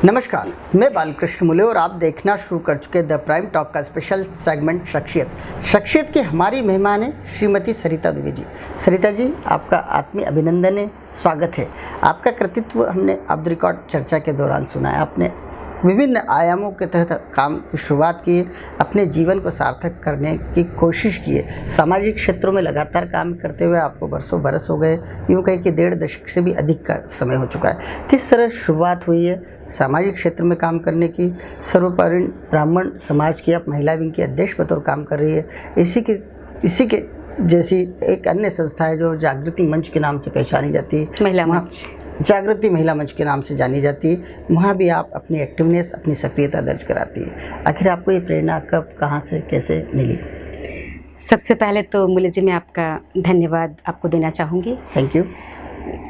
नमस्कार, मैं बालकृष्ण मुले और आप देखना शुरू कर चुके द प्राइम टॉक का स्पेशल सेगमेंट शख्सियत की हमारी मेहमान है श्रीमती सरिता दुबे जी। सरिता जी, आपका आत्मीय अभिनंदन है, स्वागत है। आपका कृतित्व हमने ऑफ द रिकॉर्ड चर्चा के दौरान सुना है। आपने विभिन्न आयामों के तहत काम की शुरुआत की है, अपने जीवन को सार्थक करने की कोशिश की है। सामाजिक क्षेत्रों में लगातार काम करते हुए आपको बरसों बरस हो गए, यूँ कहें कि 1.5 दशक से भी अधिक का समय हो चुका है। किस तरह शुरुआत हुई है सामाजिक क्षेत्र में काम करने की? सर्वपरिण ब्राह्मण समाज की आप महिला विंग की अध्यक्ष बतौर काम कर रही है। इसी के जैसी एक अन्य संस्था है जो जागृति मंच के नाम से पहचानी जाती है, महिला मंच, जागृति महिला मंच के नाम से जानी जाती है। वहाँ भी आप अपनी एक्टिवनेस, अपनी सक्रियता दर्ज कराती है। आखिर आपको ये प्रेरणा कब, कहाँ से, कैसे मिली? सबसे पहले तो मुले जी मैं आपका धन्यवाद आपको देना चाहूँगी। Thank you.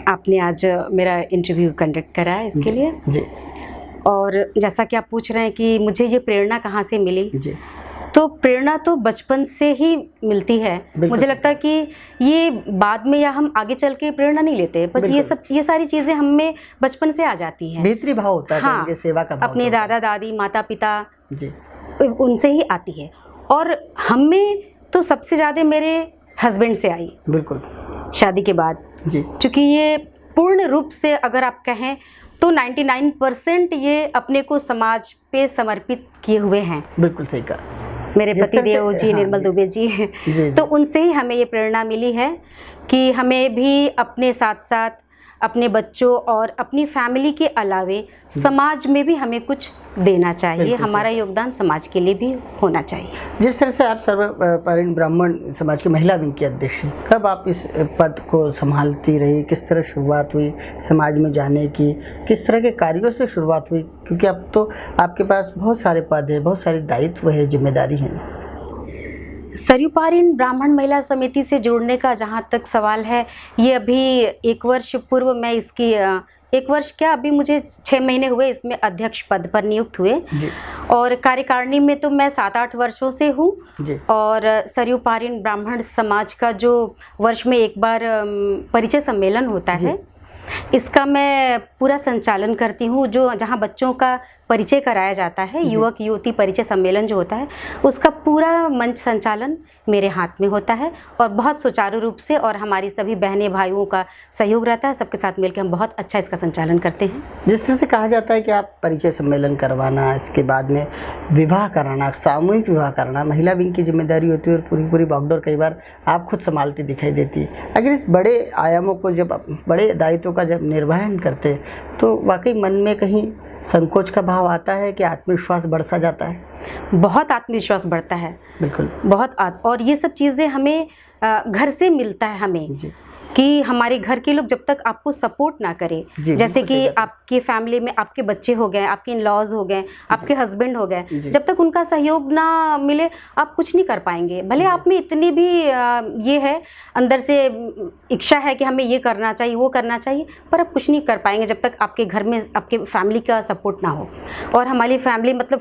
आपने आज मेरा इंटरव्यू कंडक्ट करा है, इसके लिए जी। और जैसा कि आप पूछ रहे हैं कि मुझे ये प्रेरणा कहाँ से मिली, जी। तो प्रेरणा तो बचपन से ही मिलती है। मुझे लगता है कि ये बाद में या हम आगे चल के प्रेरणा नहीं लेते, पर ये सारी चीज़ें हम में बचपन से आ जाती हैं। भीतरी भाव होता है। हाँ, सेवा का भाव अपने दादा दादी माता पिता जी उनसे ही आती है। और हम में तो सबसे ज़्यादा मेरे हस्बैंड से आई, बिल्कुल, शादी के बाद जी। चूँकि ये पूर्ण रूप से अगर आप कहें तो 99% ये अपने को समाज पे समर्पित किए हुए हैं। बिल्कुल सही कहा। मेरे पति देव जी, हाँ, निर्मल दुबे जी, तो उनसे ही हमें ये प्रेरणा मिली है कि हमें भी अपने साथ साथ अपने बच्चों और अपनी फैमिली के अलावे समाज में भी हमें कुछ देना चाहिए। हमारा योगदान समाज के लिए भी होना चाहिए। जिस तरह से आप सर्वपरिण ब्राह्मण समाज की महिला विंग की अध्यक्ष, कब आप इस पद को संभालती रही? किस तरह शुरुआत हुई समाज में जाने की? किस तरह के कार्यों से शुरुआत हुई? क्योंकि अब तो आपके पास बहुत सारे पद है, बहुत सारे दायित्व है, जिम्मेदारी है। सर्वपरिण ब्राह्मण महिला समिति से जुड़ने का जहाँ तक सवाल है, ये अभी 1 वर्ष पूर्व मैं इसकी 1 वर्ष क्या, अभी मुझे 6 महीने हुए इसमें अध्यक्ष पद पर नियुक्त हुए जी। और कार्यकारिणी में तो मैं 7-8 वर्षों से हूँ। और सर्वपरिण ब्राह्मण समाज का जो वर्ष में एक बार परिचय सम्मेलन होता है, इसका मैं पूरा संचालन करती हूँ। जो जहाँ बच्चों का परिचय कराया जाता है, युवक युवती परिचय सम्मेलन जो होता है, उसका पूरा मंच संचालन मेरे हाथ में होता है और बहुत सुचारू रूप से, और हमारी सभी बहनें भाइयों का सहयोग रहता है। सबके साथ मिलकर हम बहुत अच्छा इसका संचालन करते हैं। जिस तरह से कहा जाता है कि आप परिचय सम्मेलन करवाना, इसके बाद में विवाह कराना, सामूहिक विवाह कराना महिला विंग की जिम्मेदारी होती है और पूरी बागडोर कई बार आप खुद संभालती दिखाई देती है। अगर इस बड़े आयामों को, जब बड़े दायित्वों का जब निर्वहन करते तो वाकई मन में कहीं संकोच का भाव आता है कि आत्मविश्वास बढ़ता जाता है? बहुत आत्मविश्वास बढ़ता है, बिल्कुल, बहुत और ये सब चीज़ें हमें घर से मिलता है हमें जी। कि हमारे घर के लोग जब तक आपको सपोर्ट ना करें, जैसे कि आपकी फैमिली में आपके बच्चे हो गए, आपके इन-लॉज हो गए, आपके हस्बैंड हो गए, जब तक उनका सहयोग ना मिले आप कुछ नहीं कर पाएंगे। भले आप में इतनी भी ये है, अंदर से इच्छा है कि हमें ये करना चाहिए, वो करना चाहिए, पर आप कुछ नहीं कर पाएंगे जब तक आपके घर में आपके फैमिली का सपोर्ट ना हो। और हमारी फैमिली मतलब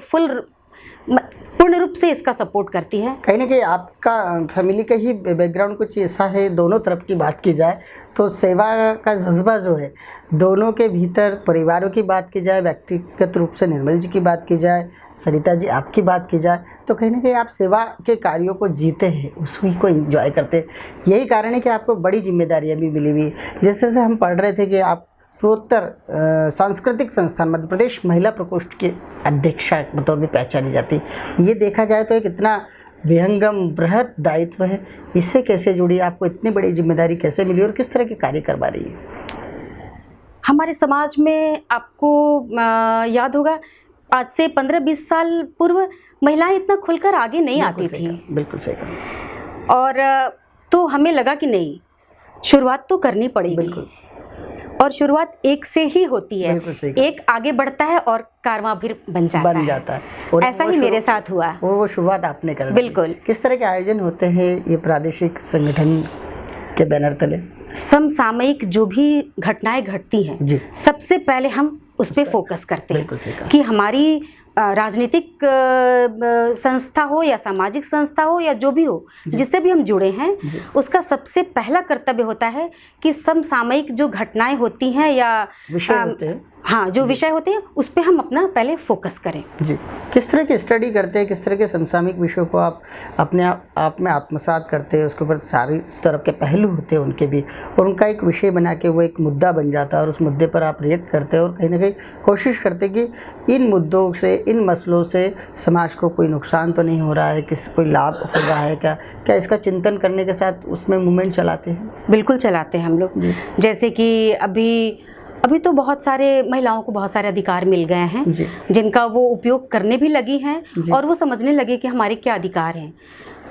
पूर्ण रूप से इसका सपोर्ट करती है। कहीं ना कहीं आपका फैमिली का ही बैकग्राउंड कुछ ऐसा है, दोनों तरफ की बात की जाए तो सेवा का जज्बा जो है दोनों के भीतर, परिवारों की बात की जाए, व्यक्तिगत रूप से निर्मल जी की बात की जाए, सरिता जी आपकी बात की जाए, तो कहीं ना कहीं आप सेवा के कार्यों को जीते हैं, उसी को एंजॉय करते हैं। यही कारण है कि आपको बड़ी जिम्मेदारियाँ भी मिली हुई। जैसे हम पढ़ रहे थे कि आप पूर्वोत्तर सांस्कृतिक संस्थान मध्य प्रदेश महिला प्रकोष्ठ के अध्यक्षा के तौर पर पहचानी जाती है। ये देखा जाए तो एक इतना विहंगम बृहत दायित्व है, इससे कैसे जुड़ी? आपको इतनी बड़ी जिम्मेदारी कैसे मिली और किस तरह के कार्य करवा रही है? हमारे समाज में आपको याद होगा, आज से 15-20 साल पूर्व महिलाएं इतना खुलकर आगे नहीं आती थी। बिल्कुल सही कहा। और तो हमें लगा कि नहीं, शुरुआत तो करनी पड़ेगी, और शुरुआत एक से ही होती है। एक आगे बढ़ता है और कारवां भी बन जाता है। और ऐसा ही मेरे साथ हुआ। वो शुरुआत आपने कर दी। बिल्कुल। किस तरह के आयोजन होते हैं ये प्रादेशिक संगठन के बैनर तले? समसामयिक जो भी घटनाएं घटती हैं, सबसे पहले हम उस पर फोकस करते हैं कि हमारी राजनीतिक संस्था हो या सामाजिक संस्था हो या जो भी हो, जिससे भी हम जुड़े हैं, उसका सबसे पहला कर्तव्य होता है कि समसामयिक जो घटनाएं होती हैं या हाँ जो विषय होते हैं उस पे हम अपना पहले फोकस करें। जी, किस तरह की स्टडी करते हैं, किस तरह के समसामयिक विषयों को आप अपने आप में आत्मसात करते हैं, उसके ऊपर सारी तरह के पहलू होते हैं उनके भी, और उनका एक विषय बना के वो एक मुद्दा बन जाता है और उस मुद्दे पर आप रिएक्ट करते हैं और कहीं ना कहीं कोशिश करते हैं कि इन मुद्दों से, इन मसलों से समाज को कोई नुकसान तो नहीं हो रहा है, कोई लाभ हो रहा है क्या इसका चिंतन करने के साथ उसमें मूवमेंट चलाते हैं? बिल्कुल चलाते हैं हम लोग। जैसे कि अभी तो बहुत सारे महिलाओं को बहुत सारे अधिकार मिल गए हैं जिनका वो उपयोग करने भी लगी हैं और वो समझने लगे कि हमारे क्या अधिकार हैं।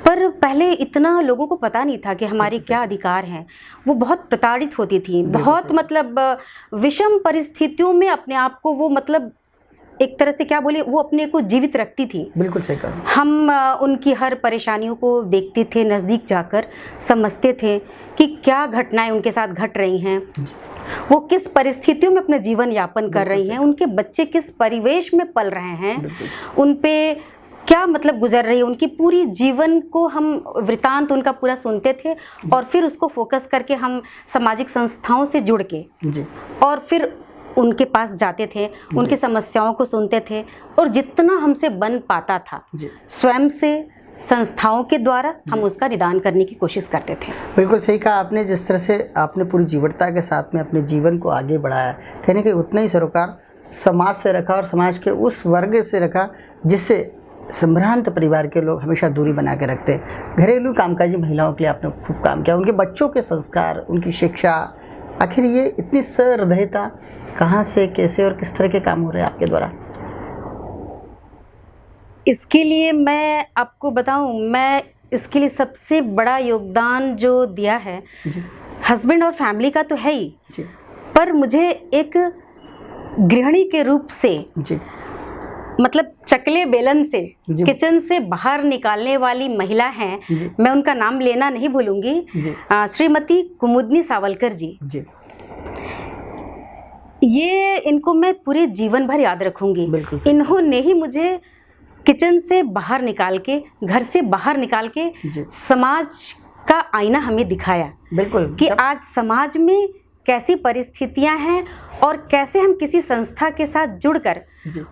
पर पहले इतना लोगों को पता नहीं था कि हमारे क्या अधिकार हैं। वो बहुत प्रताड़ित होती थी, बहुत मतलब विषम परिस्थितियों में अपने आप को वो मतलब एक तरह से क्या बोले, वो अपने को जीवित रखती थी। बिल्कुल सही कहा। हम उनकी हर परेशानियों को देखते थे, नज़दीक जाकर समझते थे कि क्या घटनाएं उनके साथ घट रही हैं, वो किस परिस्थितियों में अपना जीवन यापन कर रही हैं, उनके बच्चे किस परिवेश में पल रहे हैं, उन पे क्या मतलब गुजर रही है, उनकी पूरी जीवन को हम वृतांत उनका पूरा सुनते थे और फिर उसको फोकस करके हम सामाजिक संस्थाओं से जुड़ के और फिर उनके पास जाते थे, उनकी समस्याओं को सुनते थे और जितना हमसे बन पाता था स्वयं से, संस्थाओं के द्वारा हम उसका निदान करने की कोशिश करते थे। बिल्कुल सही कहा आपने। जिस तरह से आपने पूरी जीवटता के साथ में अपने जीवन को आगे बढ़ाया, कहने के उतना ही सरोकार समाज से रखा और समाज के उस वर्ग से रखा जिससे संभ्रांत परिवार के लोग हमेशा दूरी बना के रखते हैं। घरेलू कामकाजी महिलाओं के लिए आपने खूब काम किया, उनके बच्चों के संस्कार, उनकी शिक्षा, आखिर ये इतनी सहृदयता कहाँ से, कैसे और किस तरह के काम हो रहे हैं आपके द्वारा? इसके लिए मैं आपको बताऊं, मैं इसके लिए सबसे बड़ा योगदान जो दिया है हस्बैंड और फैमिली का तो है ही, पर मुझे एक गृहिणी के रूप से मतलब चकले बेलन से किचन से बाहर निकालने वाली महिला हैं, मैं उनका नाम लेना नहीं भूलूंगी, श्रीमती कुमुदनी सावलकर जी। ये इनको मैं पूरे जीवन भर याद रखूंगी। इन्होंने ही मुझे किचन से बाहर निकाल के, घर से बाहर निकाल के समाज का आईना हमें दिखाया। बिल्कुल कि आज समाज में कैसी परिस्थितियां हैं और कैसे हम किसी संस्था के साथ जुड़कर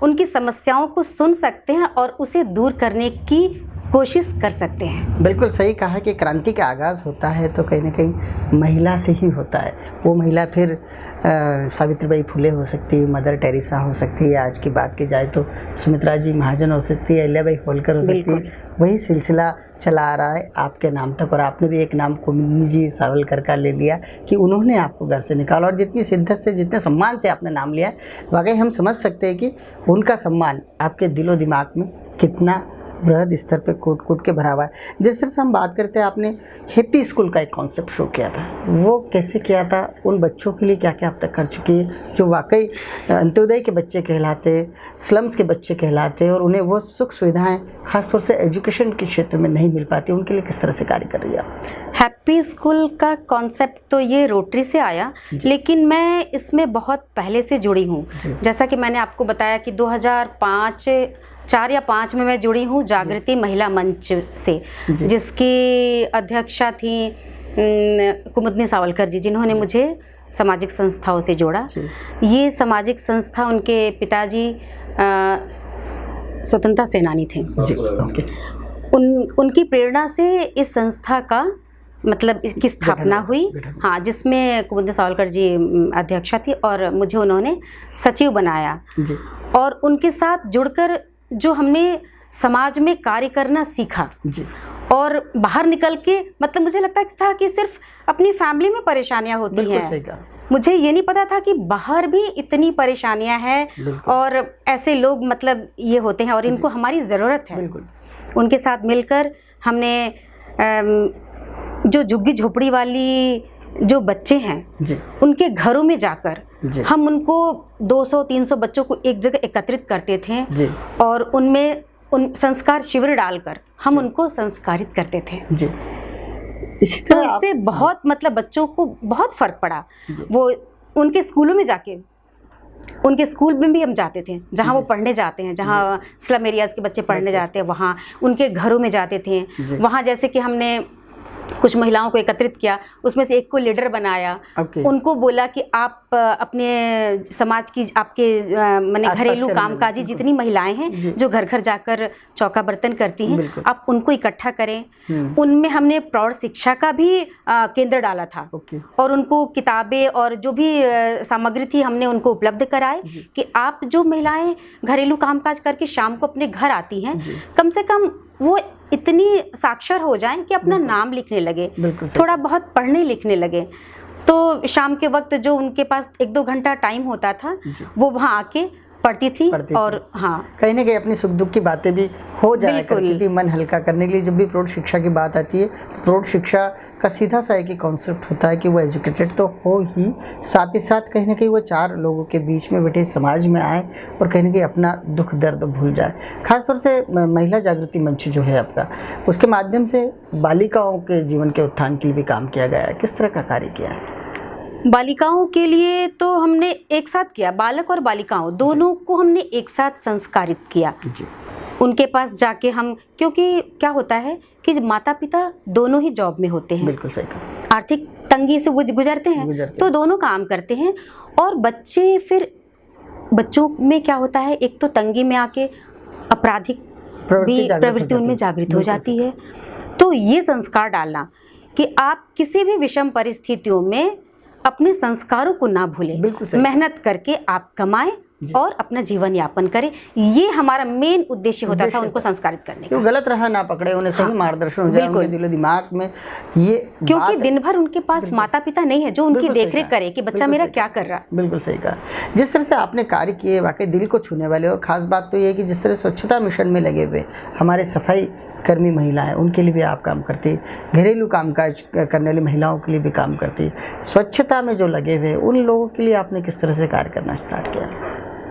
उनकी समस्याओं को सुन सकते हैं और उसे दूर करने की कोशिश कर सकते हैं। बिल्कुल सही कहा कि क्रांति का आगाज़ होता है तो कहीं ना कहीं महिला से ही होता है। वो महिला फिर सावित्रीबाई फुले हो सकती है, मदर टेरेसा हो सकती है, आज की बात की जाए तो सुमित्रा जी महाजन हो सकती है, अहिल्याबाई होलकर हो सकती है। वही सिलसिला चला आ रहा है आपके नाम तक और आपने भी एक नाम कुमुदनी जी सावलकर का ले लिया कि उन्होंने आपको घर से निकाला और जितनी शिद्दत से, जितने सम्मान से आपने नाम लिया, वाकई हम समझ सकते हैं कि उनका सम्मान आपके दिलो दिमाग में कितना बृहद स्तर पे कूट कूट के भरा हुआ है। जिस तरह से हम बात करते हैं, आपने हैप्पी स्कूल का एक कॉन्सेप्ट शो किया था, वो कैसे किया था, उन बच्चों के लिए क्या क्या अब तक कर चुकी है जो वाकई अंत्योदय के बच्चे कहलाते, स्लम्स के बच्चे कहलाते और उन्हें वो सुख सुविधाएं खासतौर से एजुकेशन के क्षेत्र में नहीं मिल पाती, उनके लिए किस तरह से कार्य कर रही है? हैप्पी स्कूल का कॉन्सेप्ट तो ये रोटरी से आया, लेकिन मैं इसमें बहुत पहले से जुड़ी हूँ। जैसा कि मैंने आपको बताया कि 2004 या 5 में मैं जुड़ी हूँ जागृति महिला मंच से, जिसकी अध्यक्षा थी कुमुदनी सावलकर जी, जिन्होंने मुझे सामाजिक संस्थाओं से जोड़ा। ये सामाजिक संस्था, उनके पिताजी स्वतंत्रता सेनानी थे। उनकी प्रेरणा से इस संस्था का मतलब इसकी स्थापना हुई। हाँ, जिसमें कुमुदनी सावलकर जी अध्यक्षा थी और मुझे उन्होंने सचिव बनाया और उनके साथ जुड़कर जो हमने समाज में कार्य करना सीखा और बाहर निकल के मतलब मुझे लगता था कि सिर्फ अपनी फैमिली में परेशानियां होती हैं, मुझे ये नहीं पता था कि बाहर भी इतनी परेशानियां हैं और ऐसे लोग मतलब ये होते हैं और इनको हमारी ज़रूरत है। उनके साथ मिलकर हमने जो झुग्गी झोपड़ी वाली जो बच्चे हैं उनके घरों में जाकर हम उनको 200-300 बच्चों को एक जगह एकत्रित करते थे और उनमें उन संस्कार शिविर डालकर हम उनको संस्कारित करते थे। इसी तरह तो इससे बहुत मतलब बच्चों को बहुत फर्क पड़ा। वो उनके स्कूलों में जाके, उनके स्कूल में भी हम जाते थे जहाँ वो पढ़ने जाते हैं, जहाँ स्लम एरियाज़ के बच्चे पढ़ने जाते हैं, वहाँ उनके घरों में जाते थे। वहाँ जैसे कि हमने कुछ महिलाओं को एकत्रित किया, उसमें से एक को लीडर बनाया। ओके। उनको बोला कि आप अपने समाज की, आपके माने आसपास घरेलू के कामकाजी बिल्कुल। जितनी महिलाएं जी। हैं जो घर घर जाकर चौका बर्तन करती हैं, बिल्कुल। आप उनको इकट्ठा करें। उनमें हमने प्रौढ़ शिक्षा का भी केंद्र डाला था ओके। और उनको किताबें और जो भी सामग्री थी हमने उनको उपलब्ध कराए कि आप जो महिलाएं घरेलू कामकाज करके शाम को अपने घर आती हैं, कम से कम वो इतनी साक्षर हो जाएं कि अपना नाम लिखने लगे, थोड़ा बहुत पढ़ने लिखने लगे। तो शाम के वक्त जो उनके पास 1-2 घंटा टाइम होता था वो वहाँ आके पढ़ती थी और हाँ, कहीं ना कहीं अपनी सुख दुख की बातें भी हो जाया करती थी मन हल्का करने के लिए। जब भी प्रौढ़ शिक्षा की बात आती है, प्रौढ़ शिक्षा का सीधा सा एक ही कॉन्सेप्ट होता है कि वो एजुकेटेड तो हो ही, साथ ही साथ कहीं ना कहीं वो 4 लोगों के बीच में बैठे समाज में आए और कहीं ना कहीं अपना दुख दर्द भूल जाए। खासतौर से महिला जागृति मंच जो है आपका, उसके माध्यम से बालिकाओं के जीवन के उत्थान के लिए भी काम किया गया है। किस तरह का कार्य किया है? बालिकाओं के लिए तो हमने एक साथ किया, बालक और बालिकाओं दोनों को हमने एक साथ संस्कारित किया जी। उनके पास जाके हम, क्योंकि क्या होता है कि माता पिता दोनों ही जॉब में होते हैं, बिल्कुल सही कहा, आर्थिक तंगी से गुजरते हैं, तो दोनों काम करते हैं और बच्चे, फिर बच्चों में क्या होता है, एक तो तंगी में आके आपराधिक प्रवृत्ति उनमें जागृत हो जाती है। तो ये संस्कार डालना कि आप किसी भी विषम परिस्थितियों में अपने संस्कारों को ना भूलें, मेहनत करके आप कमाएं और अपना जीवन यापन करें, ये हमारा मेन उद्देश्य होता था उनको संस्कारित करने का। गलत राह ना पकड़े, उन्हें सही मार्गदर्शन हो जाए उनके दिलो दिमाग में ये, क्योंकि दिन भर उनके पास माता पिता नहीं है जो उनकी देखरेख करे कि बच्चा मेरा क्या कर रहा है। बिल्कुल सही कहा। जिस तरह से आपने कार्य किए वाकई दिल को छूने वाले, और खास बात तो ये है कि जिस तरह स्वच्छता मिशन में लगे हुए हमारे सफाई कर्मी महिलाएं, उनके लिए भी आप काम करती, घरेलू कामकाज करने वाली महिलाओं के लिए भी काम करती, स्वच्छता में जो लगे हुए उन लोगों के लिए आपने किस तरह से कार्य करना स्टार्ट किया?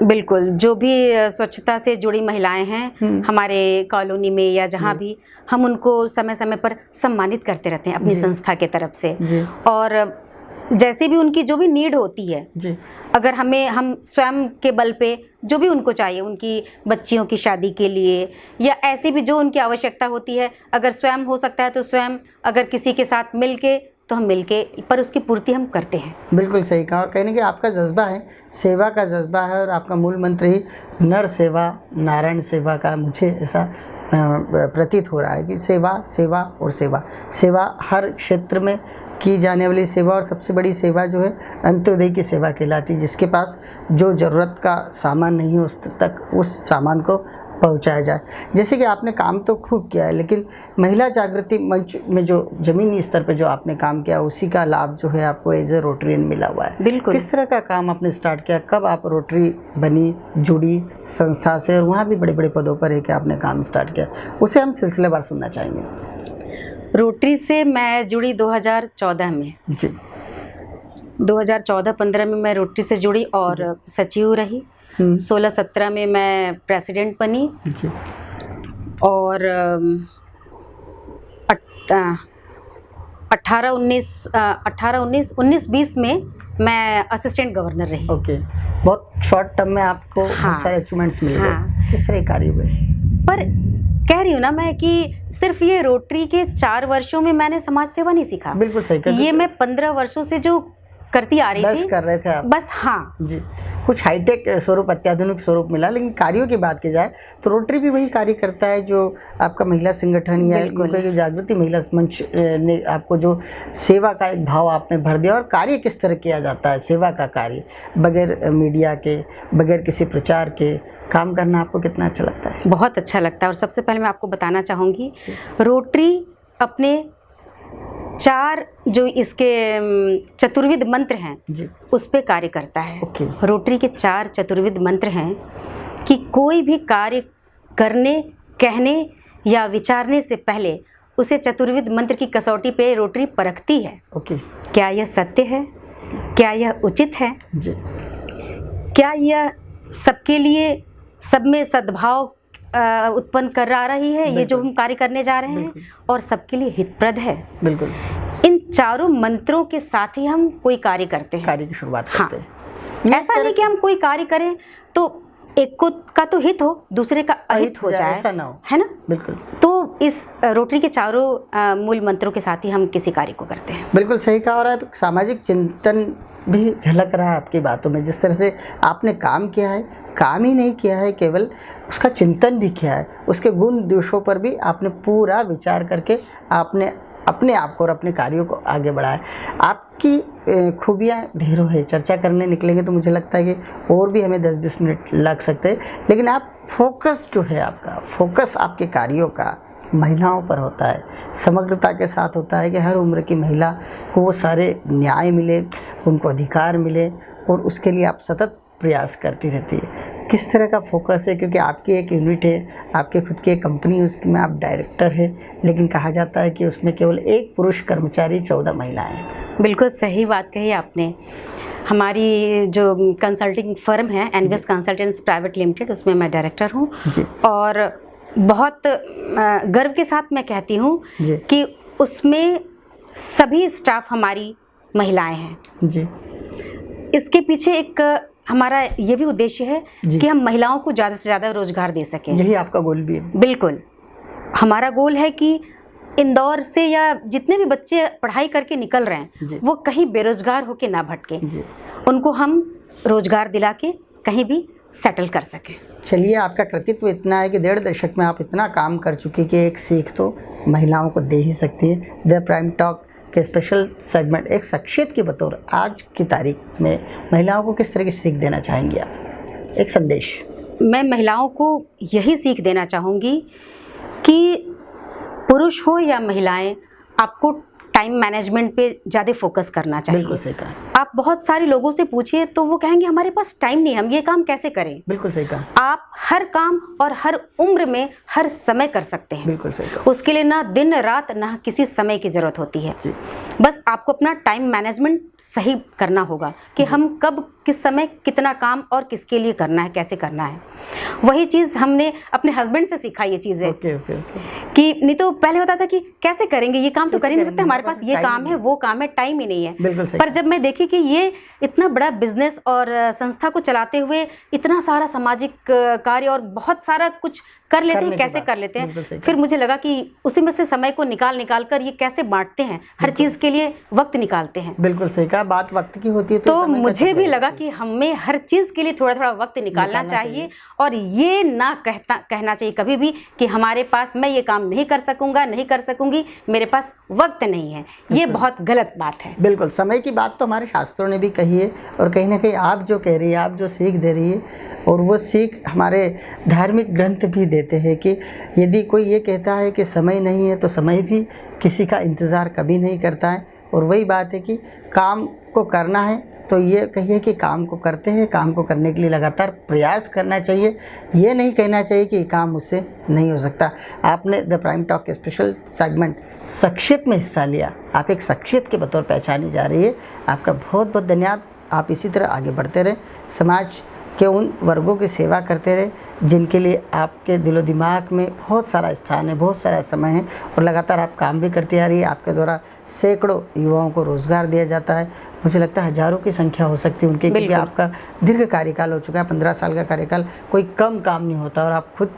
बिल्कुल, जो भी स्वच्छता से जुड़ी महिलाएं हैं हमारे कॉलोनी में या जहाँ भी, हम उनको समय समय पर सम्मानित करते रहते हैं अपनी संस्था के तरफ से। और जैसे भी उनकी जो भी नीड होती है जी, अगर हम स्वयं के बल पे जो भी उनको चाहिए, उनकी बच्चियों की शादी के लिए या ऐसी भी जो उनकी आवश्यकता होती है, अगर स्वयं हो सकता है तो स्वयं, अगर किसी के साथ मिलके तो हम मिलके, पर उसकी पूर्ति हम करते हैं। बिल्कुल सही कहा। कहने कि आपका जज्बा है, सेवा का जज्बा है, और आपका मूल मंत्र ही नर सेवा नारायण सेवा का मुझे ऐसा प्रतीत हो रहा है कि सेवा सेवा और सेवा, सेवा हर क्षेत्र में की जाने वाली सेवा, और सबसे बड़ी सेवा जो है अंत्योदय की सेवा कहलाती है, जिसके पास जो ज़रूरत का सामान नहीं है उस तक उस सामान को पहुंचाया जाए। जैसे कि आपने काम तो खूब किया है, लेकिन महिला जागृति मंच में जो ज़मीनी स्तर पर जो आपने काम किया उसी का लाभ जो है आपको एज ए रोटरियन मिला हुआ है। बिल्कुल। किस तरह का काम आपने स्टार्ट किया, कब आप रोटरी बनी, जुड़ी संस्था से, और वहाँ भी बड़े बड़े पदों पर है कि आपने काम स्टार्ट किया, उसे हम सिलसिलेवार सुनना चाहेंगे। रोटरी से मैं जुड़ी 2014 में जी। 2014-15 में मैं रोटरी से जुड़ी और सचिव रही। 16-17 में मैं प्रेसिडेंट बनी जी। और 19-20 में मैं असिस्टेंट गवर्नर रही। ओके, बहुत शॉर्ट टर्म में आपको बहुत सारे अचीवमेंट्स मिल गए। किस तरह कार्य हुए? पर कह रही हूँ ना मैं कि सिर्फ ये रोटरी के 4 वर्षों में मैंने समाज सेवा नहीं सीखा। बिल्कुल सही। ये मैं 15 वर्षों से जो करती आ रही थी, कर रहे थे आप बस। हाँ जी, कुछ हाईटेक स्वरूप, अत्याधुनिक स्वरूप मिला, लेकिन कार्यों की बात की जाए तो रोटरी भी वही कार्य करता है जो आपका महिला संगठन या जागृति महिला मंच ने आपको जो सेवा का एक भाव आप में भर दिया। और कार्य किस तरह किया जाता है, सेवा का कार्य बगैर मीडिया के, बगैर किसी प्रचार के काम करना आपको कितना अच्छा लगता है? बहुत अच्छा लगता है। और सबसे पहले मैं आपको बताना चाहूँगी, रोटरी अपने 4 जो इसके चतुर्विद मंत्र हैं जी, उस पे कार्य करता है। ओके। रोटरी के 4 चतुर्विद मंत्र हैं कि कोई भी कार्य करने, कहने या विचारने से पहले उसे चतुर्विद मंत्र की कसौटी पे रोटरी परखती है। ओके। क्या यह सत्य है, क्या यह उचित है जी, क्या यह सबके लिए, सब में सद्भाव उत्पन्न करा रही है, ये जो हम कार्य करने जा रहे हैं, और सबके लिए हितप्रद है। बिल्कुल। इन 4 मंत्रों के साथ ही हम कोई कार्य करते हैं, कार्य की शुरुआत करते हैं। ऐसा नहीं कि हम कोई कार्य करें तो एक को का तो हित हो, दूसरे का अहित हो जाए, ऐसा ना हो, है ना? बिल्कुल। तो इस रोटरी के चारों मूल मंत्रों के साथ ही हम किसी कार्य को करते हैं। बिल्कुल सही कहा। और आप सामाजिक चिंतन भी झलक रहा है आपकी बातों में। जिस तरह से आपने काम किया है, काम ही नहीं किया है केवल, उसका चिंतन भी किया है, उसके गुण दोषों पर भी आपने पूरा विचार करके आपने अपने आप को और अपने कार्यों को आगे बढ़ाया। आपकी खूबियाँ ढेरों है, चर्चा करने निकलेंगे तो मुझे लगता है कि और भी हमें 10-20 मिनट लग सकते हैं। लेकिन आप फोकस जो है, आपका फोकस आपके कार्यों का महिलाओं पर होता है, समग्रता के साथ होता है कि हर उम्र की महिला को वो सारे न्याय मिले, उनको अधिकार मिले, और उसके लिए आप सतत प्रयास करती रहती है। किस तरह का फोकस है? क्योंकि आपकी एक यूनिट है, आपके खुद की एक कंपनी है, उसमें आप डायरेक्टर हैं, लेकिन कहा जाता है कि उसमें केवल एक पुरुष कर्मचारी, 14 महिलाएं हैं। बिल्कुल सही बात कही आपने। हमारी जो कंसल्टिंग फर्म है एनवेस कंसल्टेंट्स प्राइवेट लिमिटेड, उसमें मैं डायरेक्टर हूँ जी। और बहुत गर्व के साथ मैं कहती हूँ कि उसमें सभी स्टाफ हमारी महिलाएं हैं जी। इसके पीछे एक हमारा ये भी उद्देश्य है कि हम महिलाओं को ज़्यादा से ज़्यादा रोजगार दे सकें। यही आपका गोल भी है? बिल्कुल, हमारा गोल है कि इंदौर से या जितने भी बच्चे पढ़ाई करके निकल रहे हैं वो कहीं बेरोजगार होके ना भटके, उनको हम रोजगार दिला के कहीं भी सेटल कर सकें। चलिए, आपका कृतित्व इतना है कि 1.5 दशक में आप इतना काम कर चुकी कि एक सीख तो महिलाओं को दे ही सकती है। द प्राइम टॉक के स्पेशल सेगमेंट एक शख्सियत के बतौर आज की तारीख में महिलाओं को किस तरह की सीख देना चाहेंगी आप? एक संदेश। मैं महिलाओं को यही सीख देना चाहूँगी कि पुरुष हो या महिलाएं, आपको टाइम मैनेजमेंट पे ज़्यादा फोकस करना चाहिए। बिल्कुल सही कहा। आप बहुत सारे लोगों से पूछिए तो वो कहेंगे हमारे पास टाइम नहीं, हम ये काम कैसे करें। बिल्कुल सही कहा। आप हर काम और हर उम्र में हर समय कर सकते हैं। बिल्कुल सही कहा। उसके लिए ना दिन रात ना किसी समय की ज़रूरत होती है। बस आपको अपना टाइम मैनेजमेंट सही करना होगा कि हम कब किस समय कितना काम और किसके लिए करना है, कैसे करना है। वही चीज़ हमने अपने हस्बैंड से सीखा ये चीज़ें कि नहीं तो पहले होता था कि कैसे करेंगे, ये काम तो कर ही नहीं सकते, हमारे पास ये काम है वो काम है, टाइम ही नहीं है। पर जब मैं देखी कि ये इतना बड़ा बिजनेस और संस्था को चलाते हुए इतना सारा सामाजिक कार्य और बहुत सारा कुछ कर लेते हैं, कैसे कर लेते हैं, फिर मुझे लगा कि उसी में से समय को निकाल कर ये कैसे बांटते हैं, हर चीज़ के लिए वक्त निकालते हैं। बिल्कुल सही कहा। बात वक्त की होती है तो मुझे भी लगा कि हमें हर चीज़ के लिए थोड़ा थोड़ा वक्त निकालना चाहिए और ये ना कहना चाहिए कभी भी कि हमारे पास मैं ये काम नहीं कर सकूंगा, नहीं कर सकूंगी, मेरे पास वक्त नहीं है। ये बहुत गलत बात है। बिल्कुल, समय की बात तो हमारे शास्त्रों ने भी कही है और कहीं ना कहीं आप जो कह रही है, आप जो सीख दे रही है, और वो सीख हमारे धार्मिक ग्रंथ भी देते हैं कि यदि कोई ये कहता है कि समय नहीं है तो समय भी किसी का इंतज़ार कभी नहीं करता है। और वही बात है कि काम को करना है तो ये कहिए कि काम को करते हैं, काम को करने के लिए लगातार प्रयास करना चाहिए। ये नहीं कहना चाहिए कि काम मुझसे नहीं हो सकता। आपने द प्राइम टॉक के स्पेशल सेगमेंट शख्सियत में हिस्सा लिया, आप एक शख्सियत के बतौर पहचानी जा रही है। आपका बहुत बहुत धन्यवाद। आप इसी तरह आगे बढ़ते रहें, समाज के उन वर्गों की सेवा करते रहे जिनके लिए आपके दिलो दिमाग में बहुत सारा स्थान है, बहुत सारा समय है, और लगातार आप काम भी करती आ रही है। आपके द्वारा सैकड़ों युवाओं को रोज़गार दिया जाता है। मुझे लगता है हज़ारों की संख्या हो सकती है उनके, क्योंकि आपका दीर्घ कार्यकाल हो चुका है, 15 साल का कार्यकाल, कोई कम काम नहीं होता। और आप खुद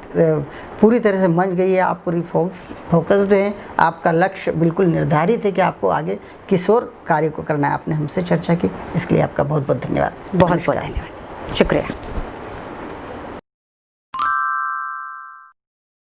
पूरी तरह से मंच गई है, आप पूरी फोकस्ड हैं, आपका लक्ष्य बिल्कुल निर्धारित है कि आपको आगे किस और कार्य को करना है। आपने हमसे चर्चा की, इसके लिए आपका बहुत बहुत धन्यवाद। बहुत बहुत धन्यवाद, शुक्रिया।